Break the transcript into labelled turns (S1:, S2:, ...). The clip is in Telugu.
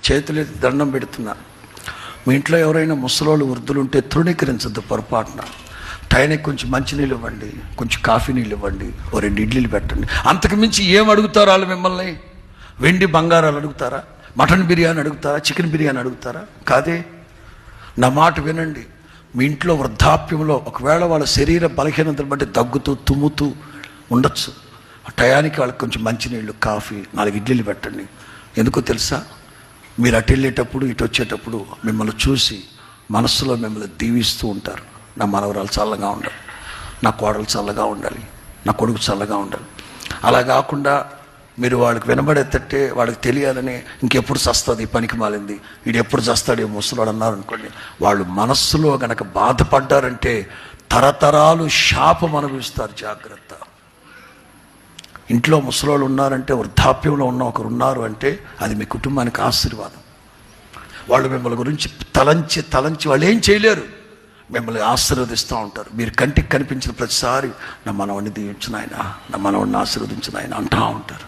S1: చేతులెత్తి దండం పెడుతున్నా. మీ ఇంట్లో ఎవరైనా ముసలోళ్ళు వృద్ధులు ఉంటే తృణీకరించద్దు పొరపాటున. టైంకి కొంచెం మంచినీళ్ళు ఇవ్వండి, కొంచెం కాఫీ నీళ్ళు ఇవ్వండి, ఓ 2 ఇడ్లీలు పెట్టండి. అంతకు మించి ఏం అడుగుతారు వాళ్ళు మిమ్మల్ని? వెండి బంగారాలు అడుగుతారా? మటన్ బిర్యానీ అడుగుతారా? చికెన్ బిర్యానీ అడుగుతారా? కాదే. నా మాట వినండి. మీ ఇంట్లో వృద్ధాప్యంలో ఒకవేళ వాళ్ళ శరీర బలహీనతను బట్టి దగ్గుతూ తుమ్ముతూ ఉండొచ్చు. ఆ టయానికి వాళ్ళకి కొంచెం మంచినీళ్ళు, కాఫీ, 4 ఇడ్లీలు పెట్టండి. ఎందుకో తెలుసా? మీరు అటు వెళ్ళేటప్పుడు ఇటు వచ్చేటప్పుడు మిమ్మల్ని చూసి మనస్సులో మిమ్మల్ని దీవిస్తూ ఉంటారు. నా మనవరాలు చల్లగా ఉండాలి, నా కోడలు చల్లగా ఉండాలి, నా కొడుకు చల్లగా ఉండాలి. అలా కాకుండా మీరు వాళ్ళకి వినబడేటట్టే వాళ్ళకి తెలియాలని ఇంకెప్పుడు చస్తుంది పనికి మాలింది, వీడు ఎప్పుడు చస్తాడు ముసలాడు అన్నారు అనుకోండి, వాళ్ళు మనస్సులో గనక బాధపడ్డారంటే తరతరాలు శాపం అనుభవిస్తారు. జాగ్రత్త. ఇంట్లో ముసలోళ్ళు ఉన్నారంటే, వృద్ధాప్యంలో ఉన్న ఒకరు ఉన్నారు అంటే అది మీ కుటుంబానికి ఆశీర్వాదం. వాళ్ళు మిమ్మల్ని గురించి తలంచి వాళ్ళు ఏం చేయలేరు, మిమ్మల్ని ఆశీర్వదిస్తూ ఉంటారు. మీరు కంటికి కనిపించిన ప్రతిసారి నా మనవడిని దీవించిన ఆయన, నా మనవడిని ఆశీర్వదించిన ఆయన అంటూ ఉంటారు.